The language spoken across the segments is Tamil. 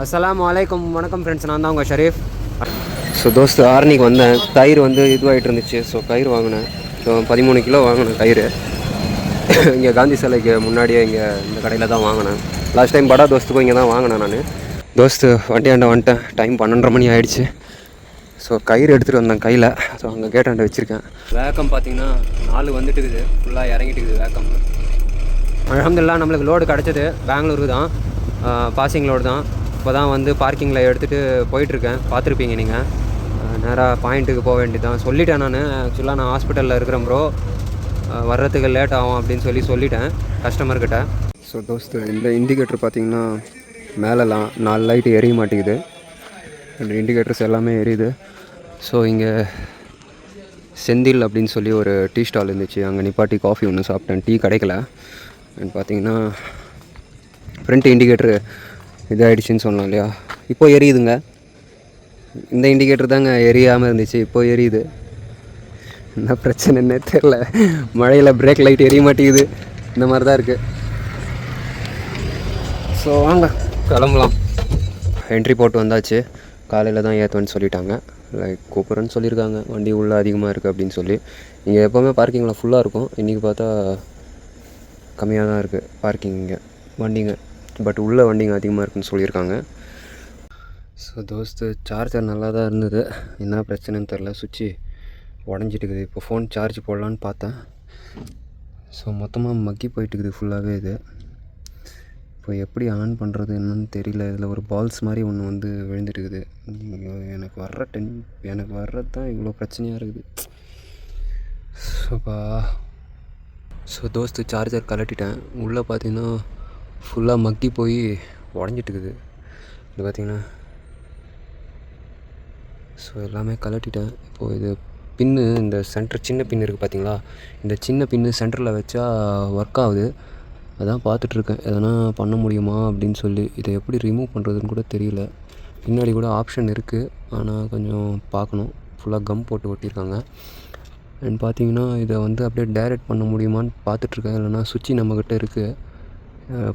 அஸ்ஸலாமு அலைக்கும். வணக்கம் ஃப்ரெண்ட்ஸ், நான் தான் உங்கள் ஷரீஃப். ஸோ தோஸ்து ஆரணிக்கு வந்தேன். கயிறு வந்து இதுவாகிட்டு இருந்துச்சு. ஸோ கயிறு வாங்கினேன். ஸோ 13 கிலோ வாங்கினேன் கயிறு. இங்கே காந்தி சிலைக்கு முன்னாடியே இங்கே இந்த கடையில் தான் வாங்கினேன். லாஸ்ட் டைம் படா தோஸ்துக்கும் இங்கே தான் வாங்கினேன் நான். தோஸ்து வண்டியாண்ட வந்துட்டேன். டைம் 12:30 மணி ஆகிடுச்சு. ஸோ கயிறு எடுத்துகிட்டு வந்தேன் கையில். ஸோ அங்கே கேட்டாண்ட வச்சுருக்கேன். வேக்கம் பார்த்திங்கன்னா 4 வந்துட்டு இருக்குது. ஃபுல்லாக இறங்கிட்டு இருக்குது வேக்கம். அல்ஹம்துலில்லாஹ் நம்மளுக்கு லோடு கிடச்சது. பெங்களூருக்கு தான், பாசிங் லோடு தான். இப்போ தான் வந்து பார்க்கிங்கில் எடுத்துகிட்டு போயிட்டுருக்கேன். பார்த்துருப்பீங்க நீங்கள். நேராக பாயிண்ட்டுக்கு போக வேண்டியது தான். சொல்லிட்டேன் நான். ஆக்சுவலாக நான் ஹாஸ்பிட்டலில் இருக்கிறேன் ப்ரோ, வர்றதுக்கு லேட் ஆகும் அப்படின்னு சொல்லிட்டேன் கஸ்டமர்கிட்ட. ஸோ தோஸ்து இந்த இண்டிகேட்டர் பார்த்திங்கன்னா மேலெலாம் 4 லைட்டு எரிய மாட்டேங்குது. இந்த இண்டிகேட்டர்ஸ் எல்லாமே எரியுது. ஸோ இங்கே செந்தில் அப்படின்னு சொல்லி ஒரு டீ ஸ்டால் இருந்துச்சு. அங்கே நிப்பாட்டி காஃபி ஒன்று சாப்பிட்டேன். டீ கிடைக்கல. அண்ட் பார்த்திங்கன்னா ஃப்ரண்ட் இண்டிகேட்டரு இதாகிடுச்சின்னு சொன்னோம் இல்லையா, இப்போது எரியுதுங்க. இந்த இண்டிகேட்டர் தாங்க எரியாமல் இருந்துச்சு, இப்போது எரியுது. என்ன பிரச்சனைன்னே தெரில. மழையில் பிரேக் லைட் எரிய மாட்டேங்குது. இந்த மாதிரி தான் இருக்குது. ஸோ வாங்க கிளம்பலாம். என்ட்ரி போட்டு வந்தாச்சு. காலையில் தான் ஏற்றுவேன்னு சொல்லிட்டாங்க. லைக் கூப்பிட்றேன்னு சொல்லியிருக்காங்க. வண்டி உள்ளே அதிகமாக இருக்குது அப்படின்னு சொல்லி. இங்கே எப்போவுமே பார்க்கிங்கில் ஃபுல்லாக இருக்கும். இன்றைக்கி பார்த்தா கம்மியாக தான் இருக்குது பார்க்கிங் இங்கே வண்டிங்க. பட் உள்ளே வண்டிங்க அதிகமாக இருக்குதுன்னு சொல்லியிருக்காங்க. ஸோ தோஸ்து சார்ஜர் நல்லா தான் இருந்தது. என்ன பிரச்சனைன்னு தெரில, சுவிட்சு உடஞ்சிட்டுக்குது. இப்போ ஃபோன் சார்ஜ் போடலான்னு பார்த்தேன். ஸோ மொத்தமாக மக்கி போயிட்டுக்குது ஃபுல்லாகவே. இது இப்போ எப்படி ஆன் பண்ணுறது என்னன்னு தெரியல. இதில் ஒரு பால்ஸ் மாதிரி ஒன்று வந்து விழுந்துட்டுக்குது. எனக்கு வர்றது தான் இவ்வளோ பிரச்சனையாக இருக்குது. ஸோ தோஸ்து சார்ஜர் கலட்டிட்டேன். உள்ளே பார்த்தீங்கன்னா ஃபுல்லாக மக்கி போய் உடஞ்சிட்டுக்குது. இது பார்த்திங்கன்னா ஸோ எல்லாமே கலட்டிட்டேன். இப்போது இது பின்னு, இந்த சென்டர் சின்ன பின்னு இருக்குது பார்த்திங்களா, இந்த சின்ன பின்னு சென்டரில் வச்சா ஒர்க் ஆகுது. அதான் பார்த்துட்ருக்கேன் எதனா பண்ண முடியுமா அப்படின்னு சொல்லி. இதை எப்படி ரிமூவ் பண்ணுறதுன்னு கூட தெரியல. பின்னாடி கூட ஆப்ஷன் இருக்குது, ஆனால் கொஞ்சம் பார்க்கணும். ஃபுல்லாக கம் போட்டு ஒட்டியிருக்காங்க. அண்ட் பார்த்திங்கன்னா இதை வந்து அப்படியே டைரக்ட் பண்ண முடியுமான்னு பார்த்துட்ருக்கேன். இல்லைனா சுவிட்சு நம்மக்கிட்ட இருக்குது,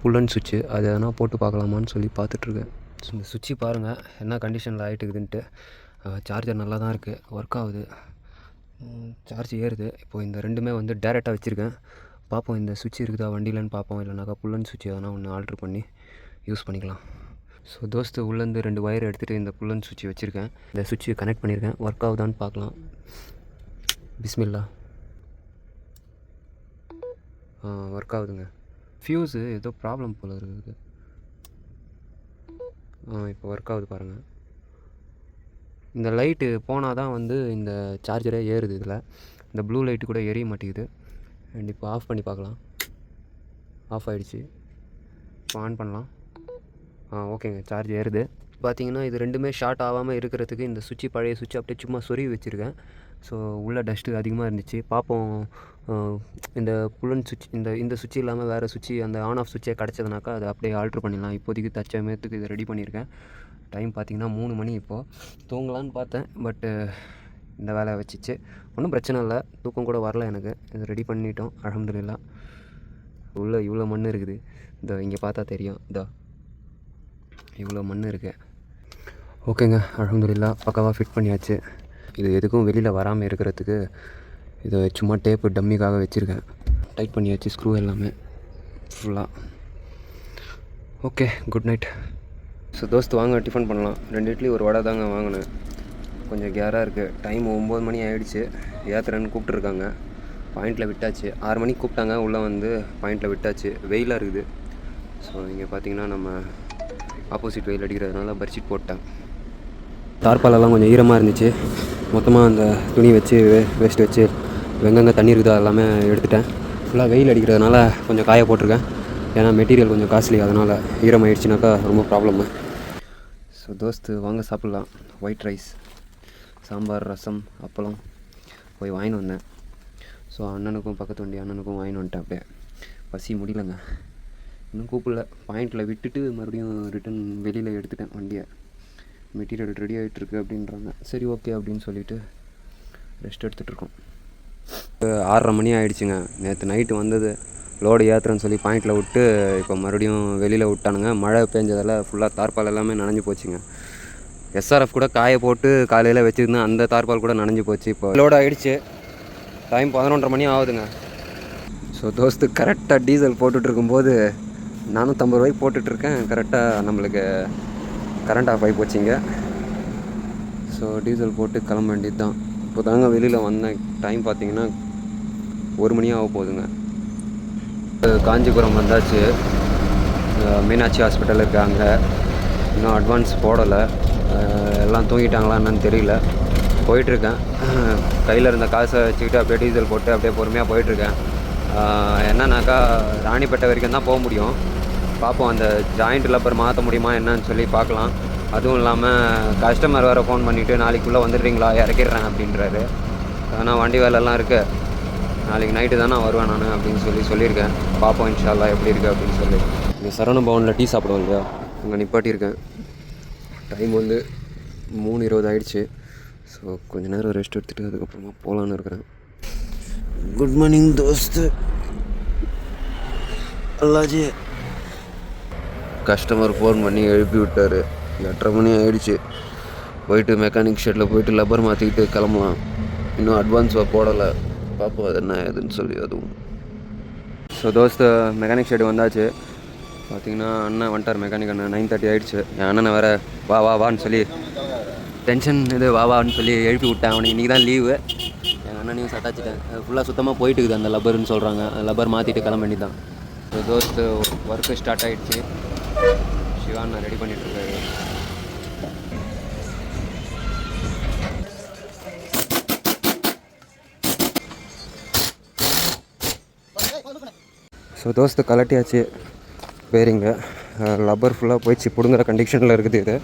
புல்லன் சுவிட்சு, அது எதனா போட்டு பார்க்கலாமான்னு சொல்லி பார்த்துட்ருக்கேன். ஸோ இந்த சுவிட்சு பாருங்கள் என்ன கண்டிஷனில் ஆகிட்டுக்குதுன்ட்டு. சார்ஜர் நல்லா தான் இருக்குது, ஒர்க் ஆகுது, சார்ஜ் ஏறுது. இப்போது இந்த ரெண்டுமே வந்து டேரெக்டாக வச்சுருக்கேன். பார்ப்போம் இந்த சுவிட்ச் இருக்குதா வண்டியிலன்னு பார்ப்போம். இல்லைனாக்கா புல்லன் சுவிட்ச் எதனா ஒன்று ஆல்ட்ரு பண்ணி யூஸ் பண்ணிக்கலாம். ஸோ தோஸ்து உள்ளேருந்து 2 ஒயர் எடுத்துகிட்டு இந்த புல்லன் சுவிட்ச் வச்சுருக்கேன். இந்த சுவிட்சு கனெக்ட் பண்ணியிருக்கேன். ஒர்க் ஆகுதான்னு பார்க்கலாம். பிஸ்மில்லா. ஒர்க் ஆகுதுங்க. ஃப்யூஸு ஏதோ ப்ராப்ளம் போல் இருக்குது. இப்போ ஒர்க் ஆகுது பாருங்கள். இந்த லைட்டு போனால் தான் வந்து இந்த சார்ஜரே ஏறுது. இதில் இந்த ப்ளூ லைட்டு கூட எரிய மாட்டேங்குது. அண்ட் இப்போ ஆஃப் பண்ணி பார்க்கலாம். ஆஃப் ஆகிடுச்சு. இப்போ ஆன் பண்ணலாம். ஓகேங்க, சார்ஜ் ஏறுது. பார்த்திங்கன்னா இது ரெண்டுமே ஷார்ட் ஆகாமல் இருக்கிறதுக்கு இந்த சுவிட்சு, பழைய சுவிட்சு அப்படியே சும்மா சொருவி வச்சுருக்கேன். ஸோ உள்ளே டஸ்ட்டு அதிகமாக இருந்துச்சு. பார்ப்போம் இந்த புல்லன் சுவிட்ச், இந்த சுவிட்ச் இல்லாமல் வேறு சுவிட்சு, அந்த ஆன் ஆஃப் சுவிட்சே கிடச்சதுனாக்கா அதை அப்படியே ஆல்ட்ரு பண்ணிடலாம். இப்போதைக்கு தற்சமயத்துக்கு இதை ரெடி பண்ணியிருக்கேன். டைம் பார்த்திங்கன்னா 3 மணி. இப்போது தூங்கலான்னு பார்த்தேன், பட்டு இந்த வேலை வச்சிச்சு. ஒன்றும் பிரச்சனை இல்லை, தூக்கம் கூட வரல எனக்கு. இதை ரெடி பண்ணிட்டோம் அல்ஹம்துலில்லாஹ். உள்ளே இவ்வளோ மண் இருக்குது. இதோ இங்கே பார்த்தா தெரியும், இதோ இவ்வளோ மண் இருக்குது. ஓகேங்க, அல்ஹம்துலில்லாஹ் பக்காவாக ஃபிட் பண்ணியாச்சு. இது எதுக்கும் வெளியில் வராமல் இருக்கிறதுக்கு இதை சும்மா டேப்பு டம்மிக்காக வச்சுருக்கேன். டைட் பண்ணியாச்சு ஸ்க்ரூ எல்லாமே ஃபுல்லாக. Okay, good night. ஸோ தோஸ்து வாங்க டிஃபன் பண்ணலாம். 2 இட்லி 1 வடை தாங்க வாங்கினேன். கொஞ்சம் கேராக இருக்குது. டைம் 9 மணி ஆகிடுச்சு. ஏற்றுறேன்னு கூப்பிட்ருக்காங்க. பாயிண்டில் விட்டாச்சு. 6 மணிக்கு கூப்பிட்டாங்க. உள்ளே வந்து பாயிண்டில் விட்டாச்சு. வெயிலாக இருக்குது. ஸோ இங்கே பார்த்திங்கன்னா நம்ம ஆப்போசிட் வெயில் அடிக்கிறதுனால பெட்ஷீட் போட்டேன். தார்பாலெல்லாம் கொஞ்சம் ஈரமாக இருந்துச்சு. மொத்தமாக அந்த துணி வச்சு வேஸ்ட் வச்சு வெங்கங்க தண்ணி இருக்குதோ எல்லாமே எடுத்துட்டேன். ஃபுல்லாக வெயில் அடிக்கிறதுனால கொஞ்சம் காய போட்டிருக்கேன். ஏன்னா மெட்டீரியல் கொஞ்சம் காஸ்ட்லி, அதனால் ஈரமாகிடுச்சுனாக்கா ரொம்ப ப்ராப்ளம்மு. ஸோ தோஸ்து வாங்க சாப்பிட்லாம். ஒயிட் ரைஸ், சாம்பார், ரசம், அப்பளம் போய் வாங்கின்னு வந்தேன். ஸோ அண்ணனுக்கும் பக்கத்து வண்டி அண்ணனுக்கும் வாங்கின்னு வந்துட்டேன். அப்படியே பசி முடியலங்க. இன்னும் கூப்பிடல. பாயிண்டில் விட்டுட்டு மறுபடியும் ரிட்டன் வெளியில் எடுத்துட்டேன் வண்டியை. மெட்டீரியல் ரெடி ஆகிட்டுருக்கு அப்படின்றாங்க. சரி ஓகே அப்படின்னு சொல்லிவிட்டு ரெஸ்ட் எடுத்துகிட்ருக்கோம். 6:30 மணி ஆகிடுச்சுங்க. நேற்று நைட்டு வந்தது. லோடு ஏற்றுறேன்னு சொல்லி பாயிண்டில் விட்டு இப்போ மறுபடியும் வெளியில் விட்டானுங்க. மழை பெஞ்சதால் ஃபுல்லாக தார்பால் எல்லாமே நனைஞ்சு போச்சுங்க. எஸ்ஆர்எஃப் கூட காய போட்டு காலையில் வச்சுருந்தேன், அந்த தார்பால் கூட நனைஞ்சு போச்சு. இப்போ லோடு ஆகிடுச்சு. டைம் 11:30 மணி ஆகுதுங்க. ஸோ தோஸ்து கரெக்டாக டீசல் போட்டுட்ருக்கும்போது 450 ரூபாய்க்கு போட்டுட்ருக்கேன். கரெக்டாக நம்மளுக்கு கரண்ட் ஆஃப் ஆகி போச்சுங்க. ஸோ டீசல் போட்டு கிளம்ப வேண்டியது தான். இப்போ தாங்க வெளியில் வந்தேன். டைம் பார்த்திங்கன்னா 1 மணி ஆக போகுதுங்க. காஞ்சிபுரம் வந்தாச்சு. மீனாட்சி ஹாஸ்பிட்டல் இருக்காங்க. இன்னும் அட்வான்ஸ் போடலை. எல்லாம் தூங்கிட்டாங்களா என்னன்னு தெரியல. போயிட்டுருக்கேன். கையில் இருந்த காசை வச்சுக்கிட்டு அப்படியே டீசல் போட்டு அப்படியே பொறுமையாக போயிட்டுருக்கேன். என்னன்னாக்கா ராணிப்பேட்டை வரைக்கும் தான் போக முடியும். பார்ப்போம், அந்த ஜாயிண்ட் லப்பர் மாற்ற முடியுமா என்னன்னு சொல்லி பார்க்கலாம். அதுவும் இல்லாமல் கஸ்டமர் வேறு ஃபோன் பண்ணிவிட்டு நாளைக்குள்ளே வந்துடுறீங்களா, இறக்கிடுறேன் அப்படின்றாரு. ஆனால் வண்டி வேலைலாம் இருக்குது, நாளைக்கு நைட்டு தானே வருவேன் நான் அப்படின்னு சொல்லியிருக்கேன். பார்ப்போம் இன்ஷா அல்லாஹ் எப்படி இருக்குது அப்படின்னு சொல்லி. இங்கே சரவண பவனில் டீ சாப்பிடுவோம் இல்லையா, அங்கே நிப்பாட்டியிருக்கேன். டைம் வந்து 3:20 ஆகிடுச்சு. ஸோ கொஞ்சம் நேரம் ரெஸ்ட் எடுத்துகிட்டு அதுக்கப்புறமா போகலான்னு இருக்கிறேன். குட் மார்னிங் தோஸ்து. அல்லாஜி கஸ்டமர் ஃபோன் பண்ணி எழுப்பி விட்டார். 8:30 மணி ஆகிடுச்சு. போயிட்டு மெக்கானிக் ஷெட்டில் போயிட்டு லப்பர் மாற்றிக்கிட்டு கிளம்பலாம். இன்னும் அட்வான்ஸாக போடலை. பார்ப்போம் அது என்ன ஏதுன்னு சொல்லி. அதுவும் ஸோ தோஸ்து மெக்கானிக் ஷெட்டு வந்தாச்சு. பார்த்திங்கன்னா அண்ணன் வந்துட்டார். மெக்கானிக் அண்ணன் 9:30 ஆகிடுச்சு. என் அண்ணனை வேறு வான்னு சொல்லி டென்ஷன் வான்னு சொல்லி எழுப்பி விட்டேன். அவனுக்கு இன்றைக்கி தான் லீவு. எங்கள் அண்ணனையும் சட்டாச்சிட்டேன். ஃபுல்லாக சுத்தமாக போயிட்டு இருக்குது அந்த லப்பர்னு சொல்கிறாங்க. லப்பர் மாற்றிட்டு கிளம்ப வேண்டி தான். ஸோ தோஸ்து ஒர்க்கு ஸ்டார்ட் ஆகிடுச்சு. சிவான் ரெடி பண்ணிகிட்ருக்காரு. ஸோ தோஸ்து கலட்டியாச்சு பேரிங்க. லப்பர் ஃபுல்லாக போயிடுச்சு, பிடுங்குற கண்டிஷனில் இருக்குது இது.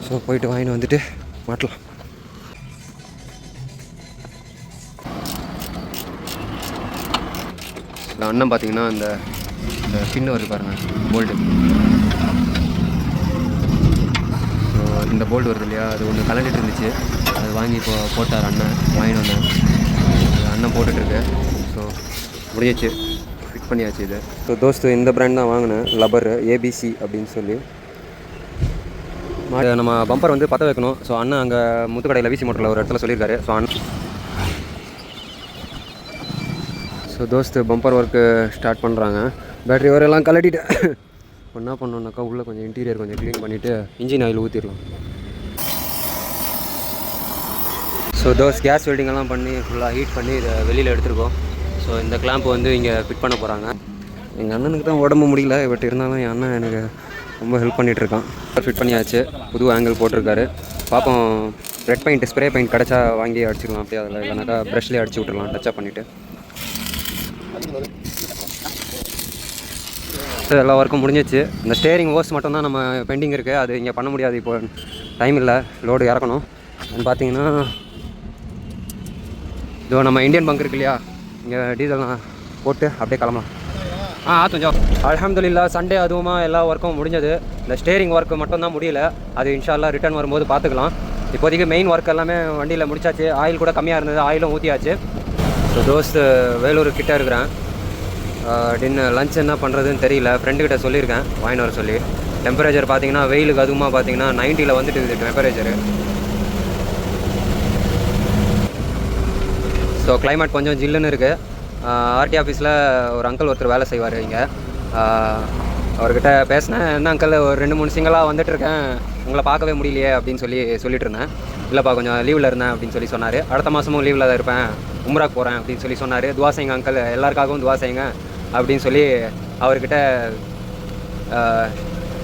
ஸோ போயிட்டு வாங்கிட்டு வந்துட்டு மாட்டலாம். இந்த அண்ணன் பார்த்திங்கன்னா இந்த பின்னு வருது பாருங்கள், போல்டு. ஸோ இந்த போல்டு வருது இல்லையா, அது ஒன்று கலண்டிட்டு இருந்துச்சு. அது வாங்கி இப்போ போட்டார் அண்ணன். வாங்கிட்டு வந்தேன். அண்ணன் போட்டுட்ருக்கு. ஸோ முடிஞ்சிச்சு, ஃபிட் பண்ணியாச்சு இது. ஸோ தோஸ்து இந்த பிராண்ட் தான் வாங்கினேன், லப்பர் ஏபிசி அப்படின்னு சொல்லி. நம்ம பம்பர் வந்து பற்ற வைக்கணும். ஸோ அண்ணன் அங்கே முத்துக்கடையில் விசி மோட்டரில் ஒரு இடத்துல சொல்லியிருக்காரு. ஸோ தோஸ்து பம்பர் ஒர்க்கு ஸ்டார்ட் பண்ணுறாங்க. பேட்டரி வரையெல்லாம் கலட்டிட்டு இப்போ என்ன பண்ணோன்னாக்கா உள்ளே கொஞ்சம் இன்டீரியர் கொஞ்சம் க்ளீன் பண்ணிவிட்டு இன்ஜின் ஆயில் ஊற்றிடலாம். ஸோ கேஸ் வெல்டிங்கெல்லாம் பண்ணி ஃபுல்லாக ஹீட் பண்ணி இதை வெளியில் எடுத்துருக்கோம். ஸோ இந்த கிளாம்பு வந்து இங்கே ஃபிட் பண்ண போகிறாங்க. எங்கள் அண்ணனுக்கு தான் உடம்பு முடியல, பட் இருந்தாலும் என் அண்ணன் எனக்கு ரொம்ப ஹெல்ப் பண்ணிகிட்ருக்கான். ஃபிட் பண்ணியாச்சு, புது ஆங்கிள் போட்டிருக்காரு. பார்ப்போம், ரெட் பெயிண்ட் ஸ்ப்ரே பெயிண்ட் கிடச்சா வாங்கி அடிச்சிடலாம். அப்படியே அதில் இல்லைனாக்கா ப்ரஷ்லேயே அடிச்சு விட்டுடலாம் டச்சப் பண்ணிவிட்டு. ஸோ எல்லா ஒர்க்கும் முடிஞ்சிச்சு. இந்த ஸ்டேரிங் ஓஸ் மட்டும் தான் நம்ம பெண்டிங் இருக்குது. அது இங்கே பண்ண முடியாது, இப்போ டைம் இல்லை, லோடு இறக்கணும். அது பார்த்தீங்கன்னா இதோ நம்ம இந்தியன் பங்க் இருக்கு இல்லையா, இங்கே டீசல்லாம் போட்டு அப்படியே கிளம்பலாம். கொஞ்சம் அல்ஹம்துலில்லாஹ் சண்டே அதுவுமா எல்லா ஒர்க்கும் முடிஞ்சது. இந்த ஸ்டேரிங் ஒர்க்கு மட்டும் தான் முடியல. அது இன்ஷா அல்லாஹ் ரிட்டர்ன் வரும்போது பார்த்துக்கலாம். இப்போதைக்கு மெயின் ஒர்க் எல்லாமே வண்டியில் முடிச்சாச்சு. ஆயில் கூட கம்மியாக இருந்தது, ஆயிலும் ஊற்றியாச்சு. ஸோ தோஸ்து வேலூர் கிட்டே இருக்கிறேன். லஞ்ச் என்ன பண்ணுறதுன்னு தெரியல. ஃப்ரெண்டுக்கிட்ட சொல்லியிருக்கேன் வாங்கிட்டு வர சொல்லி. டெம்பரேச்சர் பார்த்தீங்கன்னா வெயிலுக்கு அதுவுமா பார்த்தீங்கன்னா 90 வந்துட்டு இருக்குது டெம்பரேச்சரு. ஸோ கிளைமேட் கொஞ்சம் ஜில்லுன்னு இருக்குது. ஆர்டி ஆஃபீஸில் ஒரு அங்கிள் ஒருத்தர் வேலை செய்வார் இங்கே. அவர்கிட்ட பேசினேன், என்ன அங்கிள் ஒரு 2-3 சிங்களாக வந்துட்டுருக்கேன், உங்களை பார்க்கவே முடியலையே அப்படின்னு சொல்லிட்டு இருந்தேன். இல்லைப்பா கொஞ்சம் லீவில் இருந்தேன் அப்படின்னு சொன்னார். அடுத்த மாதமும் லீவில் தான் இருப்பேன், உம்ராக்கு போகிறேன் அப்படின்னு சொன்னார். துவா செய்யுங்க அங்கிள், எல்லாருக்காகவும் துவா செய்யுங்க அப்படின்னு சொல்லி அவர்கிட்ட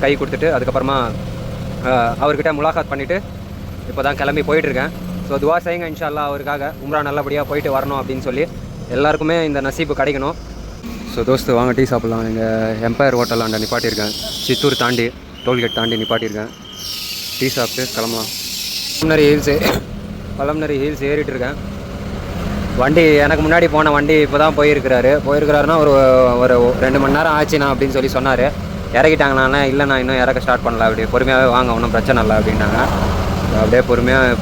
கை கொடுத்துட்டு அதுக்கப்புறமா அவர்கிட்ட முலாகாத் பண்ணிவிட்டு இப்போ தான் கிளம்பி போயிட்டுருக்கேன். ஸோ துவா செய்யுங்க இன்ஷா அல்லாஹ் அவருக்காக, உம்ரா நல்லபடியாக போயிட்டு வரணும் அப்படின்னு சொல்லி எல்லாருக்குமே இந்த நசீப்பு கிடைக்கணும். ஸோ தோஸ்து வாங்க டீ சாப்பிட்லாம். எங்கள் எம்பயர் ஹோட்டலாண்ட நிப்பாட்டியிருக்கேன். சித்தூர் தாண்டி டோல்கேட் தாண்டி நிப்பாட்டியிருக்கேன். டீ சாப்பிட்டு கிளம்பலாம். பழம்னரி ஹில்ஸ் ஏறிட்டு இருக்கேன். வண்டி எனக்கு முன்னாடி போன வண்டி இப்போ தான் போயிருக்கிறாருன்னா ஒரு 2 மணி நேரம் ஆச்சுண்ணா அப்படின்னு சொன்னார். இறக்கிட்டாங்கண்ணா, இல்லைண்ணா இன்னும் இறக்க ஸ்டார்ட் பண்ணல, அப்படி பொறுமையாகவே வாங்க, ஒன்றும் பிரச்சனை இல்லை அப்படின்னாங்க. அப்படியே பொறுமையாக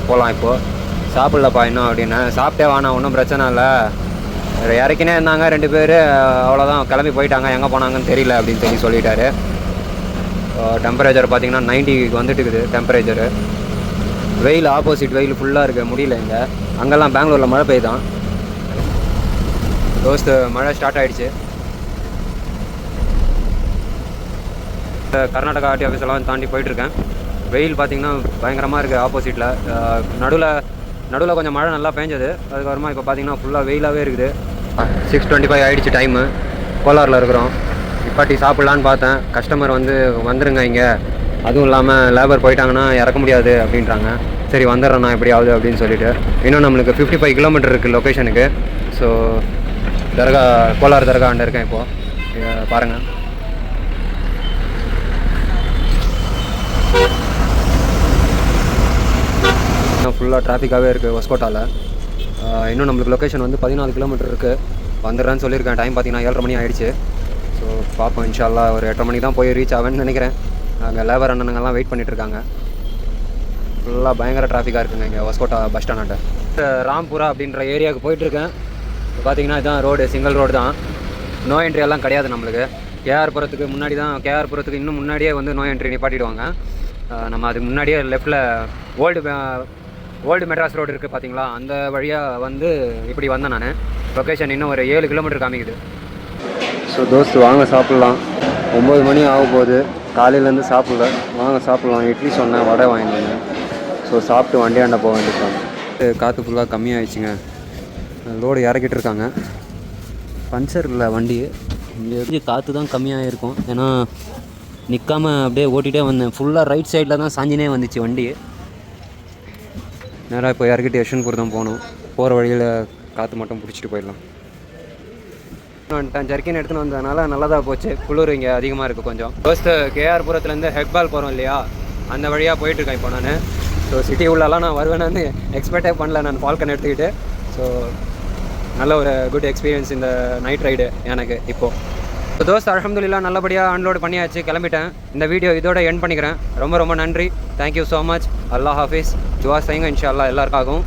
போகலாம். இப்போது சாப்பிட்லப்பா இன்னும் அப்படின்னா, சாப்பிட்டே வாண்ணா ஒன்றும் பிரச்சனை இல்லை, இறக்கினே இருந்தாங்க 2 பேர், அவ்வளோதான் கிளம்பி போயிட்டாங்க, எங்கே போனாங்கன்னு தெரியல அப்படின்னு சொல்லிட்டாரு. டெம்பரேச்சர் பார்த்தீங்கன்னா 90க்கு வந்துட்டு இருக்குது டெம்பரேச்சரு. வெயில் ஆப்போசிட் வெயில் ஃபுல்லாக இருக்குது, முடியல இங்கே. அங்கெல்லாம் பெங்களூரில் மழை பெய்தான். மழை ஸ்டார்ட் ஆகிடுச்சு. கர்நாடகா ஆர்டி ஆஃபீஸெல்லாம் தாண்டி போயிட்டுருக்கேன். வெயில் பார்த்திங்கன்னா பயங்கரமாக இருக்குது ஆப்போசிட்டில். நடுவில் கொஞ்சம் மழை நல்லா பெஞ்சது, அதுக்கப்புறமா இப்போ பார்த்திங்கன்னா ஃபுல்லாக வெயிலாகவே இருக்குது. 6:25 ஆகிடுச்சு டைமு. கோலாரில் இருக்கிறோம். இப்பாட்டி சாப்பிட்லான்னு பார்த்தேன். கஸ்டமர் வந்துருங்க இங்கே, அதுவும் இல்லாமல் லேபர் போயிட்டாங்கன்னா இறக்க முடியாது அப்படின்றாங்க. சரி வந்துடுறேண்ணா எப்படியாவது அப்படின்னு சொல்லிட்டு. இன்னும் நம்மளுக்கு 55 கிலோமீட்டர் இருக்குது லொக்கேஷனுக்கு. ஸோ கோலார் தர்காண்ட இருக்கேன் இப்போது, பாருங்கள். ஃபுல்லாக டிராஃபிக்காகவே இருக்குது ஹொஸ்கோட்டாவில். இன்னும் நம்மளுக்கு லொக்கேஷன் 14 கிலோமீட்டர் இருக்குது. வந்துடுறேன்னு சொல்லியிருக்கேன். டைம் பார்த்தீங்கன்னா 7:30 மணி ஆகிடுச்சு. ஸோ பார்ப்போம், இன்ஷால்லா ஒரு 8:30 மணிக்கு தான் போய் ரீச் ஆவேன்னு நினைக்கிறேன். அங்கே லேபர் அண்ணனுங்கெல்லாம் வெயிட் பண்ணிகிட்ருக்காங்க. ஃபுல்லாக பயங்கர டிராஃபிக்காக இருக்குங்க இங்கே ஹொஸ்கோட்டா பஸ் ஸ்டாண்டாண்ட. ராம்பூரா அப்படின்ற ஏரியாவுக்கு போயிட்டுருக்கேன். இப்போ பார்த்தீங்கன்னா இதுதான் ரோடு, சிங்கிள் ரோடு தான். நோ என்ட்ரி எல்லாம் கிடையாது நம்மளுக்கு. கேஆர்புரத்துக்கு முன்னாடி தான், கேஆர்புரத்துக்கு இன்னும் முன்னாடியே நோ என்ட்ரி நிப்பாட்டிடுவாங்க. நம்ம அதுக்கு முன்னாடியே லெஃப்ட்டில் ஓல்டு மெட்ராஸ் ரோடு இருக்குது பார்த்தீங்களா, அந்த வழியாக இப்படி வந்தேன் நான். லொக்கேஷன் இன்னும் ஒரு 7 கிலோமீட்டர் காமிக்குது. ஸோ வாங்க சாப்பிட்லாம். 9 மணி ஆக போகுது. காலையிலேருந்து சாப்பிடல, வாங்க சாப்பிட்லாம். இட்லி சொன்னேன், வடை வாங்கினேன். ஸோ சாப்பிட்டு வண்டியாண்ட போக வேண்டியதான். காற்று ஃபுல்லாக கம்மியாகிடுச்சிங்க. லோடு இறக்கிட்டு இருக்காங்க. பஞ்சர் இல்லை வண்டி. இங்கே காற்று தான் கம்மியாக இருக்கும், ஏன்னா நிற்காமல் அப்படியே ஓட்டிகிட்டே வந்தேன். ஃபுல்லாக ரைட் சைடில் தான் சாஞ்சினே வந்துச்சு வண்டி. நேராக இப்போ இறக்கிட்டு யஷ்வந்த்பூர் தான் போகணும். போகிற வழியில் காற்று மட்டும் பிடிச்சிட்டு போயிடலாம். ஜர்க்கின் எடுத்துன்னு வந்ததுனால நல்லதாக போச்சு. குளிர் இங்கே அதிகமாக இருக்குது கொஞ்சம். கேஆர்புரத்துலேருந்து ஹெக்பால் போகிறோம் இல்லையா, அந்த வழியாக போயிட்டுருக்கேன் இப்போ நான். ஸோ சிட்டி உள்ளலாம் நான் வருவேன்னு எக்ஸ்பெக்டே பண்ணல நான் ஃபால்கன் எடுத்துக்கிட்டு. ஸோ நல்ல ஒரு குட் எக்ஸ்பீரியன்ஸ் இந்த நைட் ரைடு எனக்கு இப்போது. அல்ஹம்துலில்லாஹ் நல்லபடியாக அன்லோட் பண்ணியாச்சு, கிளம்பிட்டேன். இந்த வீடியோ இதோட எண்ட் பண்ணிக்கிறேன். ரொம்ப நன்றி. Thank you so much. அல்லாஹ் ஹாஃபிஸ். துவா செய்யுங்க இன்ஷா அல்லாஹ் எல்லாருக்காகவும்.